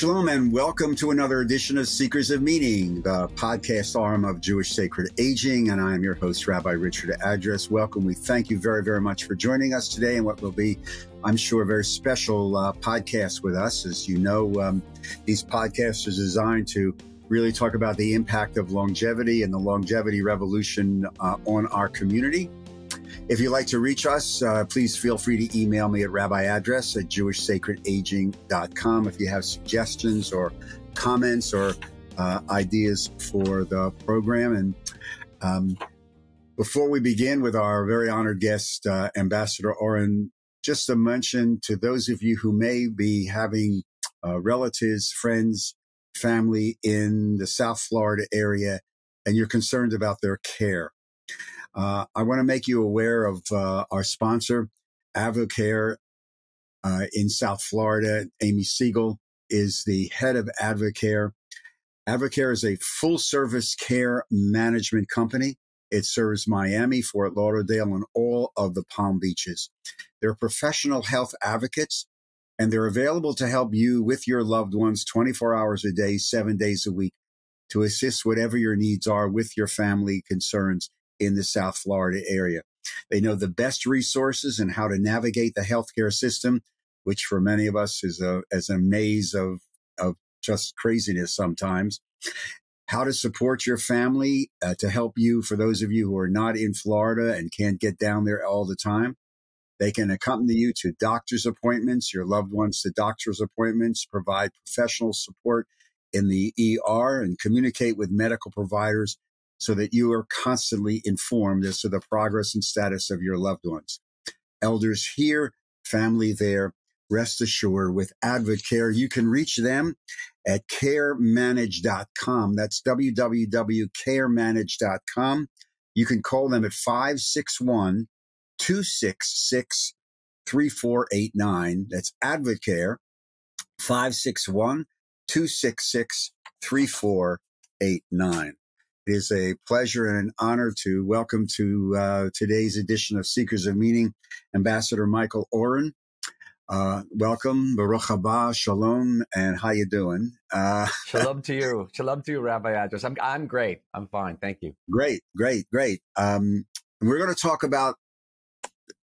Shalom and welcome to another edition of Seekers of Meaning, the podcast arm of Jewish Sacred Aging. And I am your host, Rabbi Richard Address. Welcome. We thank you very, very much for joining us today in what will be, I'm sure, a very special podcast with us. As you know, these podcasts are designed to really talk about the impact of longevity and the longevity revolution on our community. If you'd like to reach us, please feel free to email me at rabbiaddress@jewishsacredaging.com if you have suggestions or comments or ideas for the program. And before we begin with our very honored guest, Ambassador Oren, just to mention to those of you who may be having relatives, friends, family in the South Florida area, and you're concerned about their care. I want to make you aware of our sponsor, Advocare in South Florida. Amy Siegel is the head of Advocare. Advocare is a full-service care management company. It serves Miami, Fort Lauderdale, and all of the Palm Beaches. They're professional health advocates, and they're available to help you with your loved ones 24 hours a day, 7 days a week, to assist whatever your needs are with your family concerns in the South Florida area. They know the best resources and how to navigate the healthcare system, which for many of us is a maze of just craziness sometimes. How to support your family to help you, for those of you who are not in Florida and can't get down there all the time. They can accompany you to doctor's appointments, your loved ones to doctor's appointments, provide professional support in the ER, and communicate with medical providers so that you are constantly informed as to the progress and status of your loved ones. Elders here, family there. Rest assured, with Advocare, you can reach them at caremanage.com. That's www.caremanage.com. You can call them at 561-266-3489. That's Advocare, 561-266-3489. It is a pleasure and an honor to welcome to today's edition of Seekers of Meaning, Ambassador Michael Oren. Welcome, Baruch haba, shalom, and how you doing? Shalom to you, Rabbi Address. I'm great. I'm fine, thank you. Great. We're going to talk about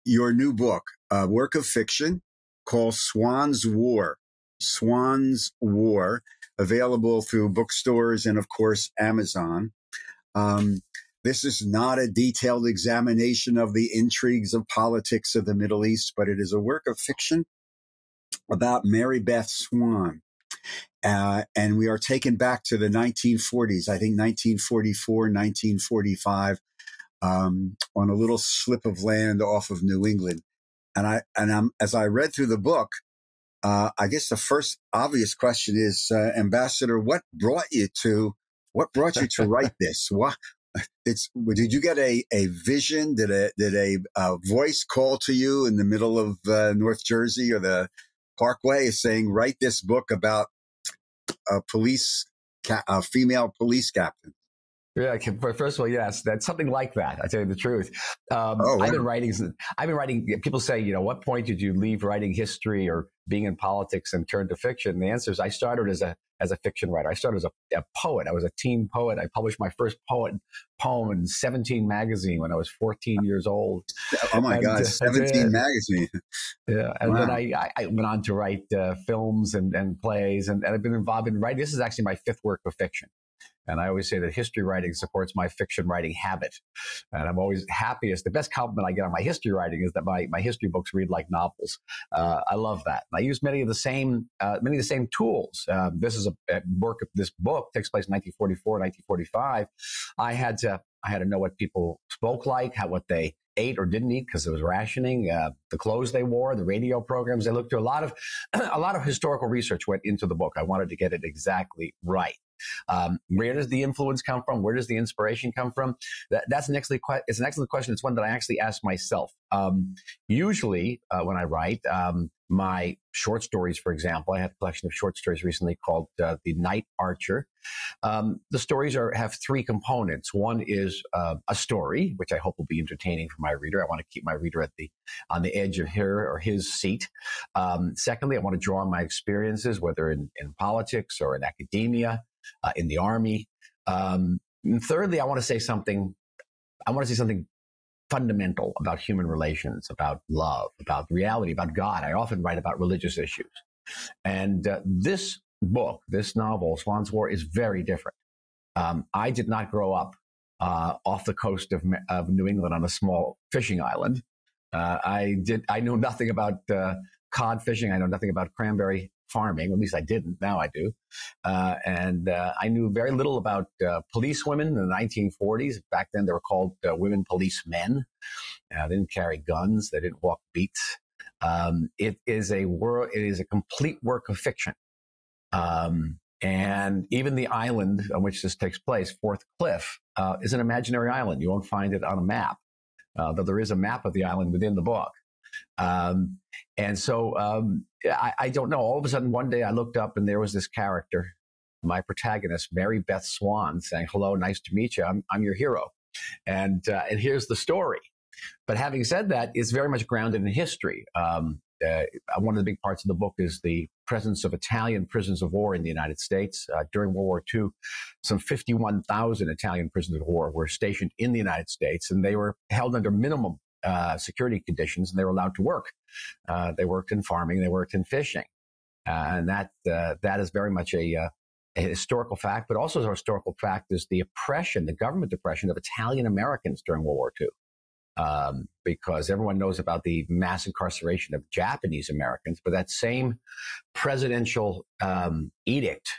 your new book, a work of fiction called Swann's War. Swann's War, available through bookstores and, of course, Amazon. This is not a detailed examination of the intrigues of politics of the Middle East, but it is a work of fiction about Mary Beth Swann. And we are taken back to the 1940s, I think 1944, 1945, on a little slip of land off of New England. As I read through the book, I guess the first obvious question is, Ambassador, what brought you to write this? Did you get a vision? Did a voice call to you in the middle of North Jersey or the Parkway saying, write this book about a female police captain? Yeah, first of all, yes, that's something like that. I tell you the truth. Wow. I've been writing. People say, what point did you leave writing history or being in politics and turn to fiction? And the answer is I started as a fiction writer. I started as a poet. I was a teen poet. I published my first poem in 17 magazine when I was 14 years old. Oh my God, 17 magazine. Yeah, and wow. Then I went on to write films and plays, and I've been involved in writing. This is actually my fifth work of fiction. And I always say that history writing supports my fiction writing habit. And I'm always happiest. The best compliment I get on my history writing is that my history books read like novels. I love that. And I use many of the same tools. This book takes place in 1944, 1945. I had to know what people spoke like, what they ate or didn't eat because it was rationing, the clothes they wore, the radio programs they looked to. A lot of historical research went into the book. I wanted to get it exactly right. Where does the influence come from? Where does the inspiration come from? It's an excellent question. It's one that I actually ask myself. Usually when I write, my short stories, for example. I had a collection of short stories recently called The Night Archer. The stories have three components. One is a story, which I hope will be entertaining for my reader. I want to keep my reader on the edge of her or his seat. Secondly, I want to draw on my experiences, whether in politics or in academia, in the army. And thirdly, I want to say something fundamental about human relations, about love, about reality, about God. I often write about religious issues. And this book, this novel, Swann's War, is very different. I did not grow up off the coast of New England on a small fishing island. I know nothing about cod fishing. I know nothing about cranberry farming. At least I didn't. Now I do. And I knew very little about policewomen in the 1940s. Back then, they were called women policemen. They didn't carry guns. They didn't walk beats. It is a complete work of fiction. And even the island on which this takes place, Fourth Cliff, is an imaginary island. You won't find it on a map, though there is a map of the island within the book. And so I don't know. All of a sudden, one day I looked up and there was this character, my protagonist, Mary Beth Swann, saying, "Hello, nice to meet you. I'm your hero." And here's the story. But having said that, it's very much grounded in history. One of the big parts of the book is the presence of Italian prisoners of war in the United States. During World War II, some 51,000 Italian prisoners of war were stationed in the United States, and they were held under minimum security conditions, and they were allowed to work. They worked in farming, they worked in fishing. And that is very much a historical fact, but also a historical fact is the oppression, the government oppression of Italian Americans during World War II. Because everyone knows about the mass incarceration of Japanese Americans, but that same presidential edict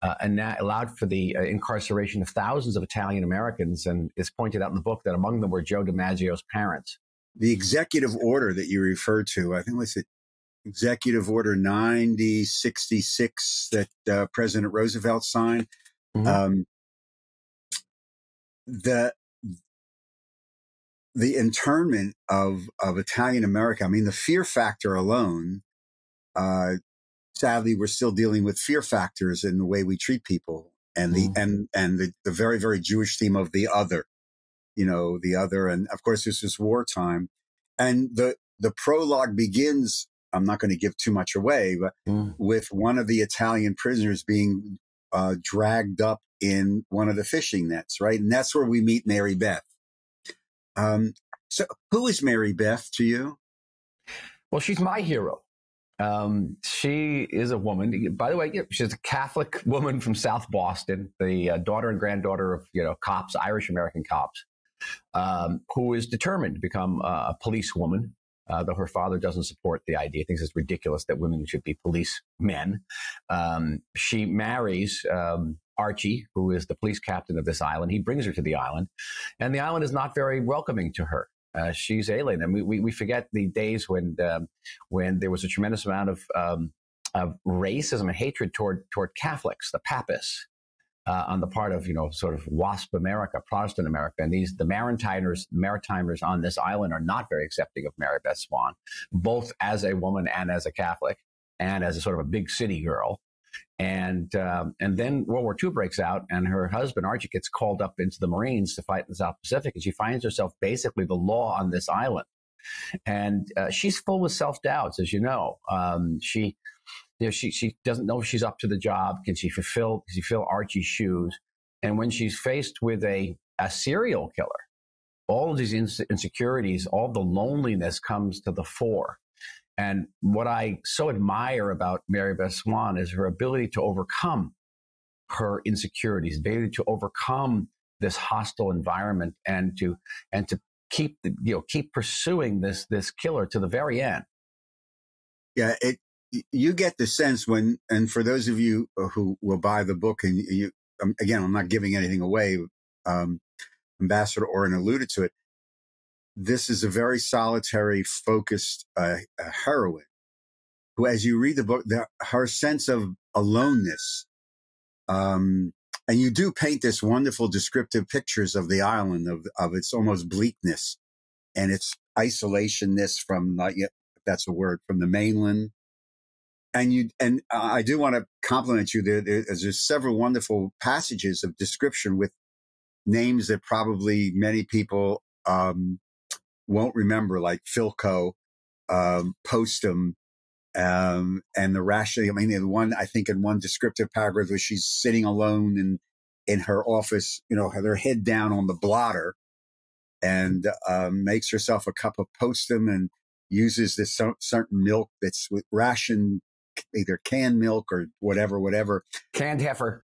allowed for the incarceration of thousands of Italian Americans, and it's pointed out in the book that among them were Joe DiMaggio's parents. The executive order that you referred to, I think was it Executive Order 9066 that President Roosevelt signed. Mm-hmm. The internment of Italian America, I mean, the fear factor alone, sadly, we're still dealing with fear factors in the way we treat people and the very, very Jewish theme of the other, the other. And of course, this is wartime. And the prologue begins, I'm not going to give too much away, but with one of the Italian prisoners being dragged up in one of the fishing nets, right? And that's where we meet Mary Beth. So who is Mary Beth to you? Well, she's my hero. She is a woman, by the way, she's a Catholic woman from South Boston, the daughter and granddaughter of, cops, Irish American cops, who is determined to become a policewoman, though her father doesn't support the idea, thinks it's ridiculous that women should be policemen. She marries Archie, who is the police captain of this island. He brings her to the island, and the island is not very welcoming to her. She's alien, and we forget the days when there was a tremendous amount of racism and hatred toward Catholics, the Papists, on the part of sort of WASP America, Protestant America, and the Maritimers on this island are not very accepting of Mary Beth Swann, both as a woman and as a Catholic, and as a sort of a big city girl. And then World War II breaks out, and her husband, Archie, gets called up into the Marines to fight in the South Pacific, and she finds herself basically the law on this island. And she's full with self-doubts, as you know. She doesn't know if she's up to the job. Can she fill Archie's shoes? And when she's faced with a serial killer, all of these insecurities, all the loneliness comes to the fore. And what I so admire about Mary Beth Swann is her ability to overcome her insecurities, ability to overcome this hostile environment, and to keep pursuing this killer to the very end. Yeah, you get the sense and for those of you who will buy the book, and again, I'm not giving anything away. Ambassador Oren alluded to it. This is a very solitary, focused heroine who, as you read the book, her sense of aloneness, and you do paint this wonderful descriptive pictures of the island, of its almost bleakness and its isolationness from that's a word, from the mainland. And I do want to compliment you. There's several wonderful passages of description with names that probably many people won't remember, like Philco, Postum, and the rationing. I mean, in one descriptive paragraph where she's sitting alone in her office, her head down on the blotter, and makes herself a cup of Postum and uses this certain milk that's with ration, either canned milk or whatever. Canned heifer.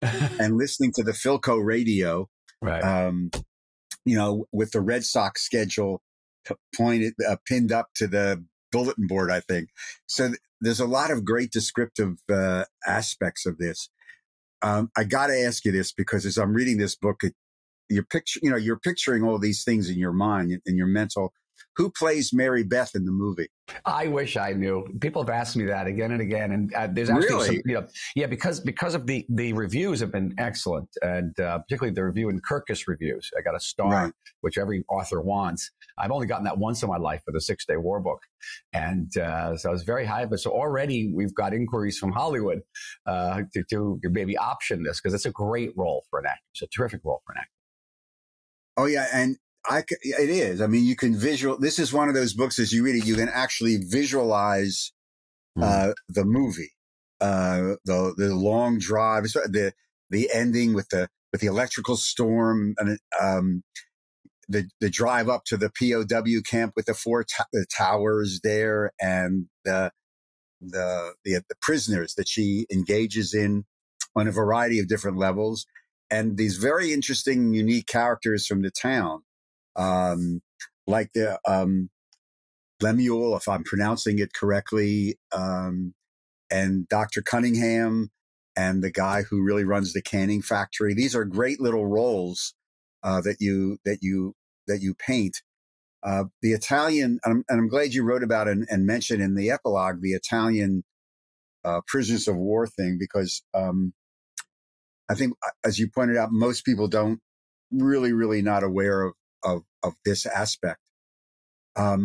And listening to the Philco radio, right. With the Red Sox schedule pinned up to the bulletin board, I think. So there's a lot of great descriptive aspects of this. I got to ask you this, because as I'm reading this book, you're picturing all these things in your mind, in your mental. Who plays Mary Beth in the movie? I wish I knew. People have asked me that again and again, and there's actually really? because of the reviews have been excellent, and particularly the review in Kirkus reviews. I got a star, right, which every author wants. I've only gotten that once in my life for the 6-Day War book, and so I was very high. But so already we've got inquiries from Hollywood to maybe option this, because it's a great role for an actor. It's a terrific role for an actor. Oh yeah, and it is. I mean, you can this is one of those books, as you read it, you can actually visualize the movie, the long drive, the ending with the electrical storm, and the drive up to the POW camp with the towers there, and the prisoners that she engages in on a variety of different levels, and these very interesting, unique characters from the town. Like the Lemuel, if I'm pronouncing it correctly, and Dr. Cunningham, and the guy who really runs the canning factory. These are great little roles that you paint. The Italian, and I'm glad you wrote about it and mentioned in the epilogue the Italian prisoners of war thing, because I think, as you pointed out, most people don't really not aware of this aspect. How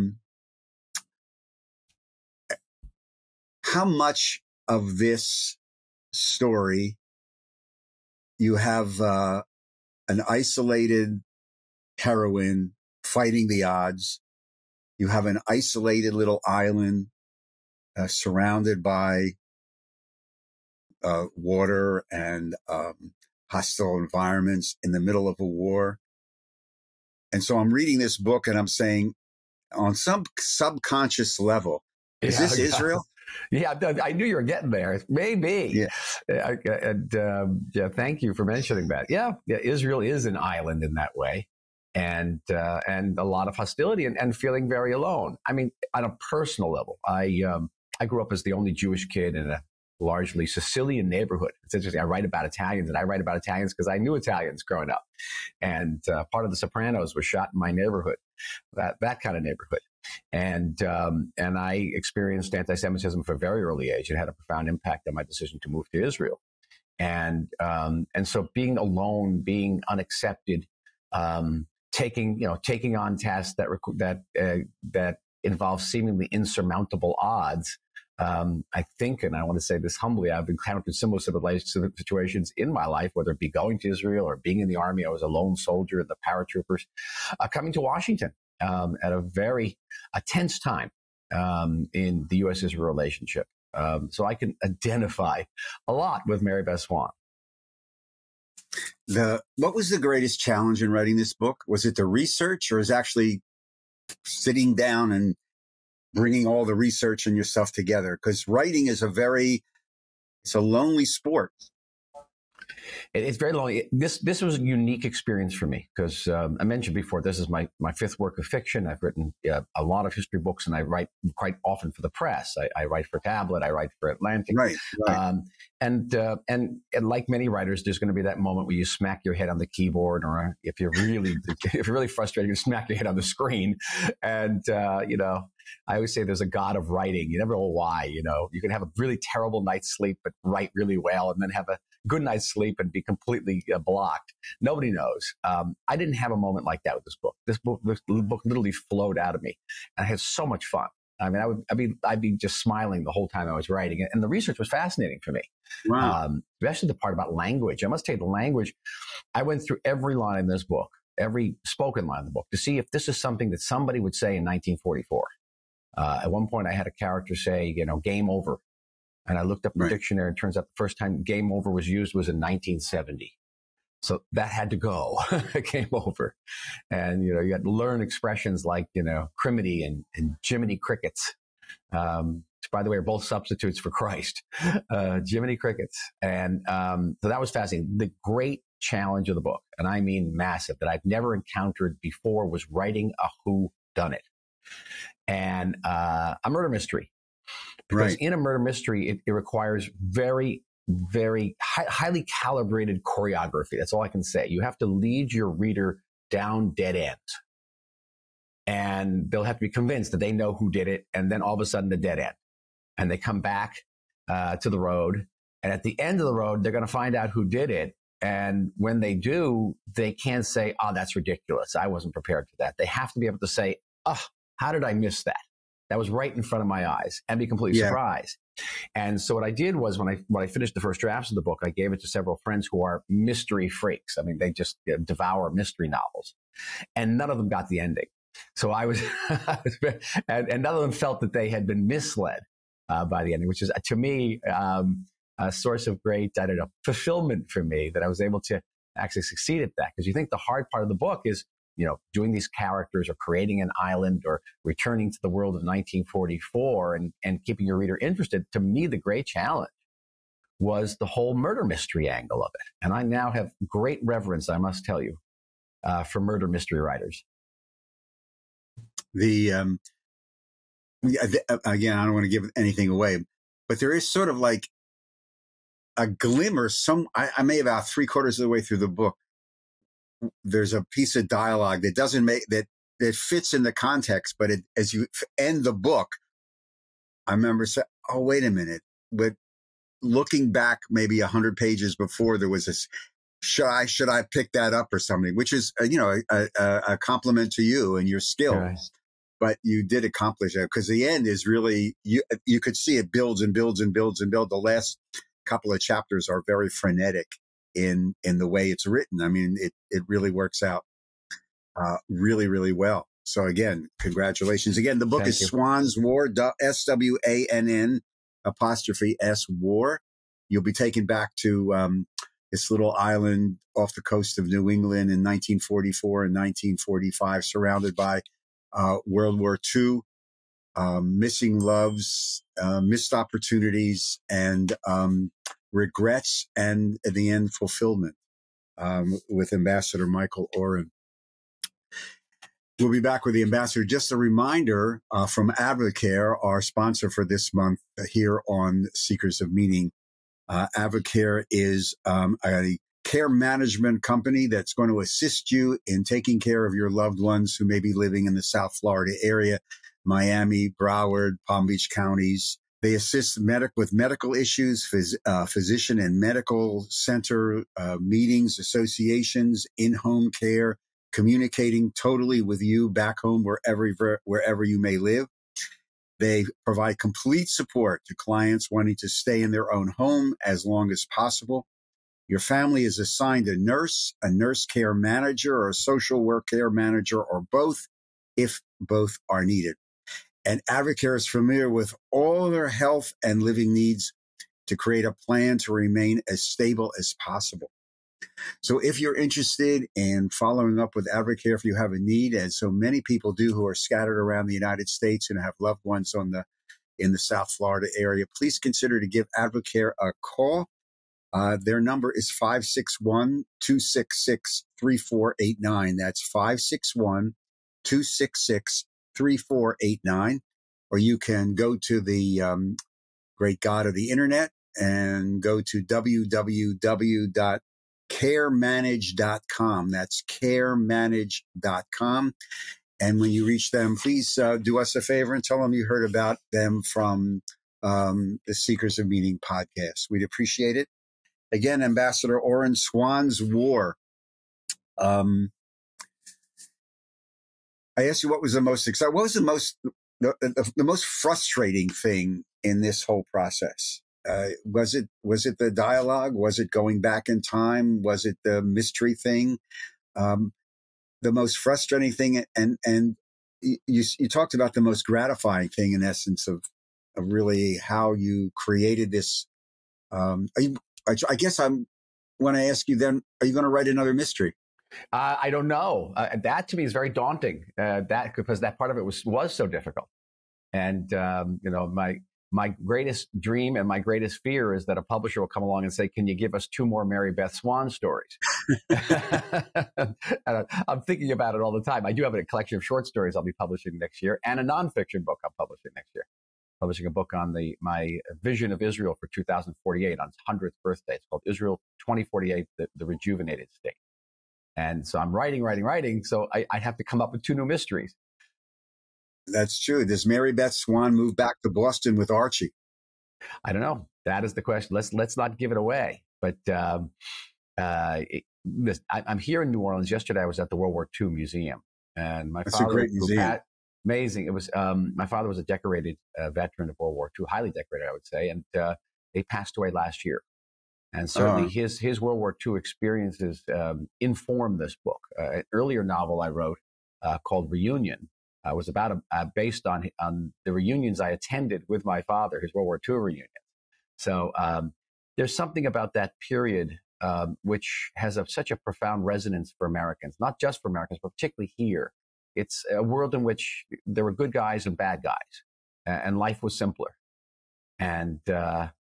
much of this story you have an isolated heroine fighting the odds? You have an isolated little island surrounded by water and hostile environments in the middle of a war. And so I'm reading this book and I'm saying, on some subconscious level, is this Israel? Yeah, I knew you were getting there. Maybe. Yeah. And thank you for mentioning that. Yeah, Israel is an island in that way, and a lot of hostility and feeling very alone. I mean, on a personal level, I grew up as the only Jewish kid in a largely Sicilian neighborhood. It's interesting. I write about Italians, and I write about Italians because I knew Italians growing up. And part of The Sopranos was shot in my neighborhood, that kind of neighborhood. And I experienced anti-Semitism from a very early age. It had a profound impact on my decision to move to Israel. And so being alone, being unaccepted, taking on tasks that involve seemingly insurmountable odds. I think, and I want to say this humbly, I've encountered similar situations in my life, whether it be going to Israel or being in the army. I was a lone soldier in the paratroopers, coming to Washington at a very tense time in the U.S.-Israel relationship. So I can identify a lot with Mary Beth Swann. What was the greatest challenge in writing this book? Was it the research, or is actually sitting down and bringing all the research and yourself together? Because writing is it's a lonely sport. It's very lonely. This was a unique experience for me because I mentioned before, this is my fifth work of fiction. I've written a lot of history books, and I write quite often for the press. I write for Tablet. I write for Atlantic. Right. And like many writers, there's going to be that moment where you smack your head on the keyboard, or if you're really frustrated, you smack your head on the screen. And I always say there's a God of writing. You never know why. You can have a really terrible night's sleep, but write really well, and then have a good night's sleep and be completely blocked. Nobody knows. I didn't have a moment like that with this book. This book literally flowed out of me, and I had so much fun. I mean, I'd be just smiling the whole time I was writing it. And the research was fascinating for me. Wow. Especially the part about language. I must tell you, the language, I went through every line in this book, every spoken line in the book, to see if this is something that somebody would say in 1944. At one point, I had a character say, game over. And I looked up in the dictionary, and it turns out the first time game over was used was in 1970. So that had to go, game over. And, you had to learn expressions like, criminy and Jiminy Crickets. Which, by the way, are both substitutes for Christ. Jiminy Crickets. And so that was fascinating. The great challenge of the book, and I mean massive, that I've never encountered before, was writing a whodunit. And a murder mystery. Because in a murder mystery, it requires very, very highly calibrated choreography. That's all I can say. You have to lead your reader down dead ends. And they'll have to be convinced that they know who did it. And then all of a sudden, the dead end. And they come back to the road. And at the end of the road, they're going to find out who did it. And when they do, they can't say, oh, that's ridiculous. I wasn't prepared for that. They have to be able to say, oh, how did I miss that? That was right in front of my eyes, and be completely surprised. And so what I did was, when I finished the first drafts of the book, I gave it to several friends who are mystery freaks. I mean, they just devour mystery novels, and none of them got the ending. So I was, and none of them felt that they had been misled by the ending, which is, to me, a source of great, fulfillment for me, that I was able to actually succeed at that. Because you think the hard part of the book is, doing these characters, or creating an island, or returning to the world of 1944 and keeping your reader interested. To me, the great challenge was the whole murder mystery angle of it. And I now have great reverence, I must tell you, for murder mystery writers. Again, I don't want to give anything away, but there is sort of like a glimmer. I may about 3/4 of the way through the book, there's a piece of dialogue that doesn't make that fits in the context, but as you end the book, I remember saying, oh, wait a minute. But looking back maybe 100 pages before, there was this, should I pick that up or something, which is, a compliment to you and your skills. Right. But you did accomplish that, because the end is really, you could see it builds and builds and builds and builds. The last couple of chapters are very frenetic in the way it's written. I mean, it really works out really, really well. So again, congratulations. Again, the book is Swann's War, SWANN '(S) War. You'll be taken back to this little island off the coast of New England in 1944 and 1945, surrounded by World War II, missing loves, missed opportunities, and regrets, and at the end, fulfillment, with Ambassador Michael Oren. We'll be back with the ambassador. Just a reminder from Advocare, our sponsor for this month here on Seekers of Meaning. Advocare is a care management company that's going to assist you in taking care of your loved ones who may be living in the South Florida area, Miami, Broward, Palm Beach counties. They assist with medical issues, physician and medical center meetings, associations, in-home care, communicating totally with you back home, wherever you may live. They provide complete support to clients wanting to stay in their own home as long as possible. Your family is assigned a nurse care manager, or a social work care manager, or both, if both are needed. And Advocare is familiar with all their health and living needs to create a plan to remain as stable as possible. So if you're interested in following up with Advocare, if you have a need, as so many people do who are scattered around the United States and have loved ones in the South Florida area, please consider to give Advocare a call. Their number is 561-266-3489. That's 561-266-3489. Or you can go to the great God of the internet and go to www.caremanage.com. That's caremanage.com. And when you reach them, please do us a favor and tell them you heard about them from the Seekers of Meaning podcast. We'd appreciate it. Again, Ambassador Oren, Swann's War. I asked you what was the most exciting. What was the most the most frustrating thing in this whole process? Was it the dialogue? Was it going back in time? Was it the mystery thing? The most frustrating thing, and you talked about the most gratifying thing, in essence, of really how you created this. I guess I want to ask you then: are you going to write another mystery? I don't know. That to me is very daunting. Because that part of it was so difficult, and my greatest dream and my greatest fear is that a publisher will come along and say, "Can you give us 2 more Mary Beth Swann stories?" And I'm thinking about it all the time. I do have a collection of short stories I'll be publishing next year, and a nonfiction book I'm publishing next year. Publishing a book on my vision of Israel for 2048 on its 100th birthday. It's called Israel 2048, the Rejuvenated State. And so I'm writing. So I'd have to come up with 2 new mysteries. That's true. Does Mary Beth Swann move back to Boston with Archie? I don't know. That is the question. Let's not give it away. But I'm here in New Orleans. Yesterday I was at the World War II Museum, and my That's father, a great museum. Amazing. It was my father was a decorated veteran of World War II, highly decorated, I would say, and he passed away last year. And certainly his World War II experiences informed this book. An earlier novel I wrote called Reunion was based on the reunions I attended with my father, his World War II reunions. So there's something about that period which has such a profound resonance for Americans, not just for Americans, but particularly here. It's a world in which there were good guys and bad guys, and life was simpler. And so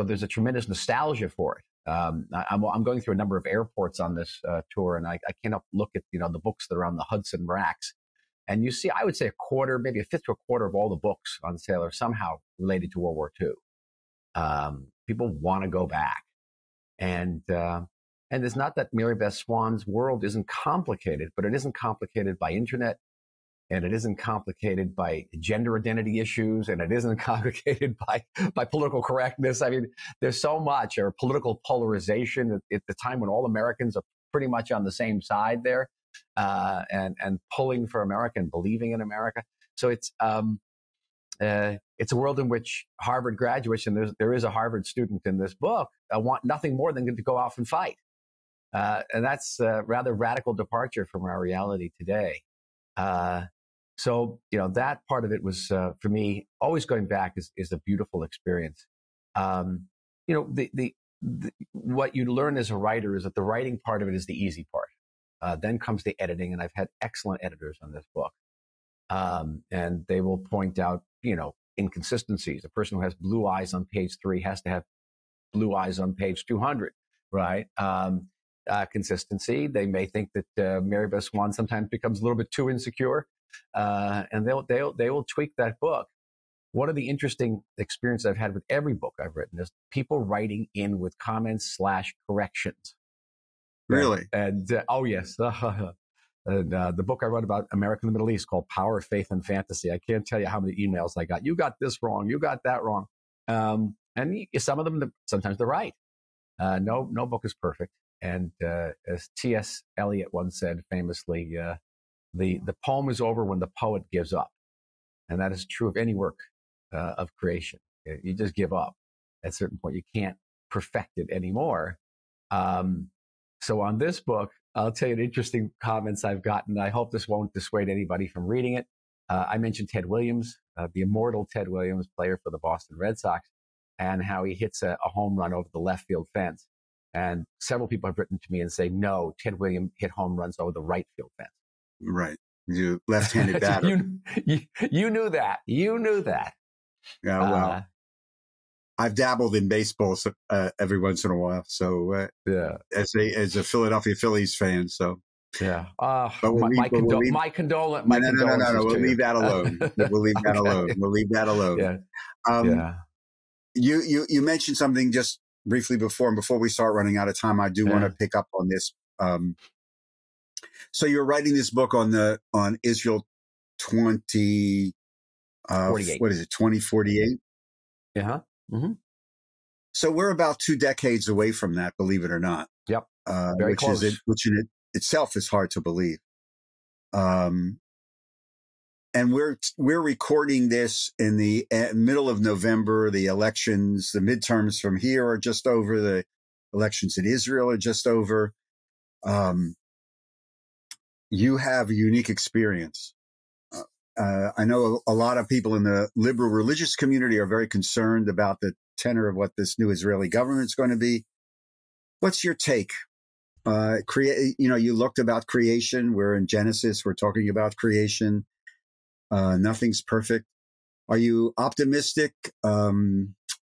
there's a tremendous nostalgia for it. I'm going through a number of airports on this tour, and I can't help look at the books that are on the Hudson racks, and you see, I would say a quarter, maybe a fifth to a quarter of all the books on sale are somehow related to World War II. People want to go back, and it's not that Mary Beth Swann's world isn't complicated, but it isn't complicated by internet. And it isn't complicated by gender identity issues, and it isn't complicated by political correctness. I mean, there's so much, or political polarization at the time when all Americans are pretty much on the same side there, and pulling for America and believing in America. So it's a world in which Harvard graduates, and there is a Harvard student in this book, want nothing more than to go off and fight. And that's a rather radical departure from our reality today. So, that part of it was, for me, always going back is a beautiful experience. What you learn as a writer is that the writing part of it is the easy part. Then comes the editing, and I've had excellent editors on this book. And they will point out, inconsistencies. A person who has blue eyes on page 3 has to have blue eyes on page 200, right? Consistency. They may think that Mary Beth Swann sometimes becomes a little bit too insecure. And they will tweak that book. One of the interesting experiences I've had with every book I've written is people writing in with comments / corrections. Really? And oh yes, and the book I wrote about America in the Middle East called Power, Faith, and Fantasy. I can't tell you how many emails I got. You got this wrong. You got that wrong. And some of them, sometimes they're right. No book is perfect. And as T.S. Eliot once said famously, the poem is over when the poet gives up. And that is true of any work of creation. You just give up. At a certain point, you can't perfect it anymore. So on this book, I'll tell you the interesting comments I've gotten. I hope this won't dissuade anybody from reading it. I mentioned Ted Williams, the immortal Ted Williams, player for the Boston Red Sox, and how he hits a home run over the left field fence. And several people have written to me and say, no, Ted Williams hit home runs over the right field fence. Right. You left-handed batter. you knew that. You knew that. Yeah, well, I've dabbled in baseball every once in a while. So yeah, as a Philadelphia Phillies fan, so yeah. My condolences. No. We'll leave that alone. We'll leave that alone. We'll leave that alone. Yeah. You mentioned something just briefly before we start running out of time. I do want to pick up on this. So you're writing this book on Israel 2048. What is it? 2048. Yeah. Mm-hmm. So we're about 2 decades away from that, believe it or not. Yep. Very close. Which in itself is hard to believe. And and we're recording this in the middle of November. The elections, the midterms from here are just over. The elections in Israel are just over. You have a unique experience. I know a lot of people in the liberal religious community are very concerned about the tenor of what this new Israeli government is going to be. What's your take? You looked about creation. We're in Genesis. We're talking about creation. Nothing's perfect. Are you optimistic,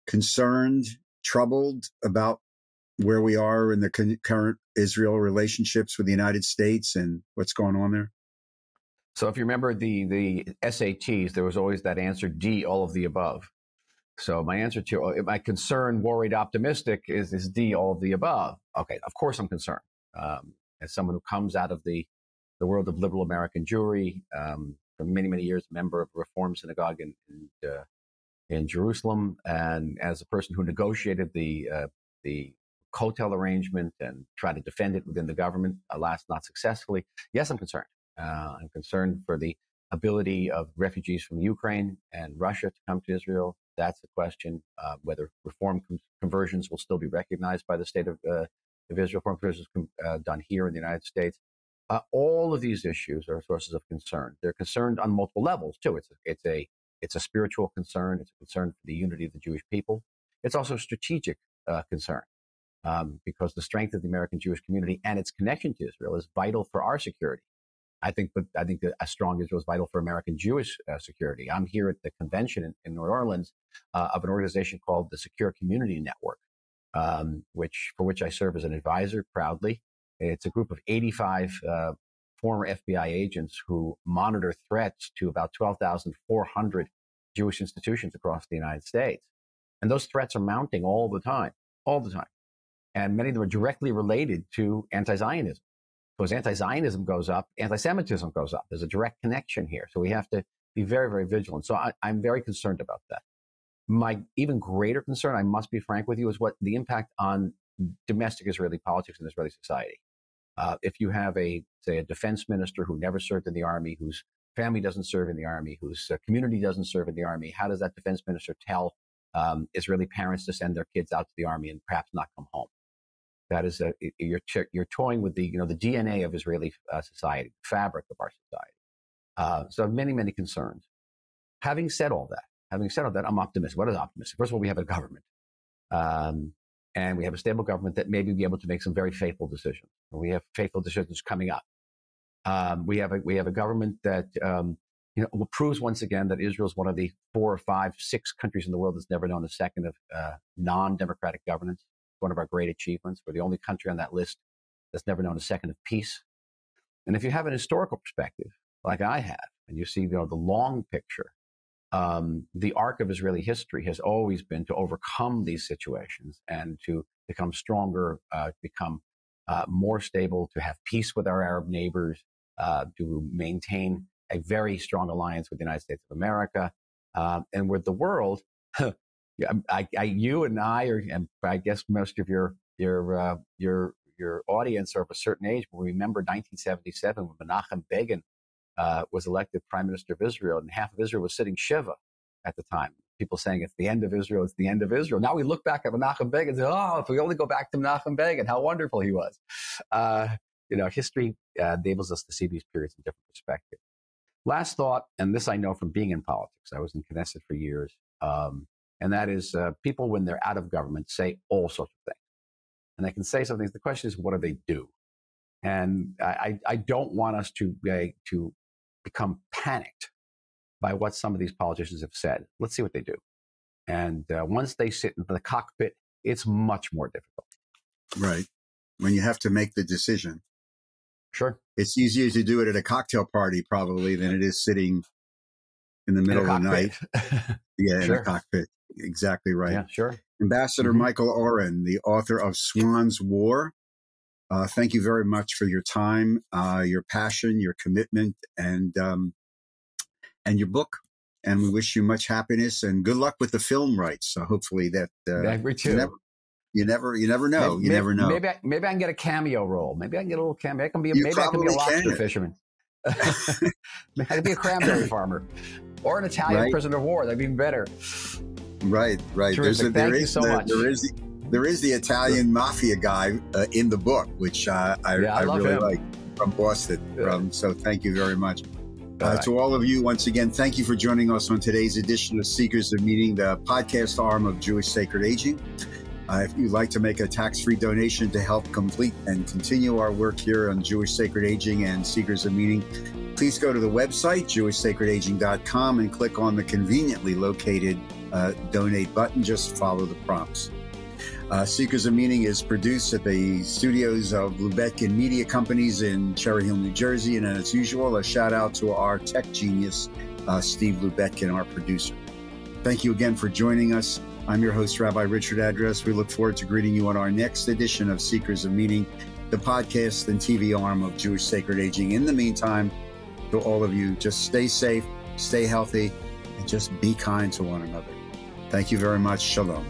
concerned, troubled about where we are in the current Israel relationships with the United States and what's going on there? So if you remember the SATs, there was always that answer D, all of the above. So my answer to my concern, worried, optimistic is D, all of the above. Okay, of course I'm concerned. As someone who comes out of the world of liberal American Jewry, for many, many years, member of a Reform synagogue in Jerusalem, and as a person who negotiated the Kotel arrangement and tried to defend it within the government, alas, not successfully. Yes, I'm concerned. I'm concerned for the ability of refugees from Ukraine and Russia to come to Israel. That's the question. Whether reform conversions will still be recognized by the state of Israel, reform conversions done here in the United States. All of these issues are sources of concern. They're concerned on multiple levels too. It's a spiritual concern. It's a concern for the unity of the Jewish people. It's also a strategic concern because the strength of the American Jewish community and its connection to Israel is vital for our security. I think that a strong Israel is vital for American Jewish security. I'm here at the convention in New Orleans of an organization called the Secure Community Network, for which I serve as an advisor proudly. It's a group of 85 former FBI agents who monitor threats to about 12,400 Jewish institutions across the United States. And those threats are mounting all the time. And many of them are directly related to anti-Zionism. So as anti-Zionism goes up, anti-Semitism goes up. There's a direct connection here. So we have to be very, very vigilant. So I'm very concerned about that. My even greater concern, I must be frank with you, is what the impact on domestic Israeli politics and Israeli society. If you have a defense minister who never served in the army, whose family doesn't serve in the army, whose community doesn't serve in the army, how does that defense minister tell Israeli parents to send their kids out to the army and perhaps not come home? That is, you're toying with the DNA of Israeli society, the fabric of our society. So many, many concerns. Having said all that, I'm optimistic. What is optimistic? First of all, we have a government, and we have a stable government that may be able to make some very faithful decisions. We have faithful decisions coming up. We have a government that proves once again that Israel is one of the 4 or 5, 6 countries in the world that's never known a second of non-democratic governance. One of our great achievements. We're the only country on that list that's never known a second of peace. And if you have an historical perspective, like I have, and you see the long picture, the arc of Israeli history has always been to overcome these situations and to become stronger, become more stable, to have peace with our Arab neighbors, to maintain a very strong alliance with the United States of America, and with the world. You and I, and I guess most of your audience are of a certain age, will remember 1977 when Menachem Begin was elected Prime Minister of Israel, and half of Israel was sitting Shiva at the time. People saying it's the end of Israel, it's the end of Israel. Now we look back at Menachem Begin and say, oh, if we only go back to Menachem Begin, how wonderful he was. History enables us to see these periods in different perspectives. Last thought, and this I know from being in politics. I was in Knesset for years. And that is people, when they're out of government, say all sorts of things. And they can say something. The question is, what do they do? And I don't want us to become panicked by what some of these politicians have said. Let's see what they do. And once they sit in the cockpit, it's much more difficult. Right. When you have to make the decision. Sure. It's easier to do it at a cocktail party probably than it is sitting in the middle of the night. Yeah, sure. In a cockpit. Exactly right. Yeah, sure. Ambassador Michael Oren, the author of Swann's War. Thank you very much for your time, your passion, your commitment, and your book. And we wish you much happiness and good luck with the film rights. So hopefully that me too. You never know. You never know. Maybe I can get a cameo role. Maybe I can get a little cameo. Maybe I can be a lobster fisherman. I could be a cranberry farmer or an Italian prisoner of war. That'd be even better. Right. Thank you so much. There is the Italian mafia guy in the book, which I really like, from Boston. So thank you very much. To all of you, once again, thank you for joining us on today's edition of Seekers of Meaning, the podcast arm of Jewish Sacred Aging. If you'd like to make a tax-free donation to help complete and continue our work here on Jewish Sacred Aging and Seekers of Meaning, please go to the website, jewishsacredaging.com, and click on the conveniently located donate button. Just follow the prompts. Seekers of Meaning is produced at the studios of Lubeck and Media Companies in Cherry Hill, New Jersey. And as usual, a shout out to our tech genius, Steve Lubeck, our producer. Thank you again for joining us. I'm your host, Rabbi Richard Address. We look forward to greeting you on our next edition of Seekers of Meaning, the podcast and TV arm of Jewish Sacred Aging. In the meantime, to all of you, just stay safe, stay healthy, and just be kind to one another. Thank you very much. Shalom.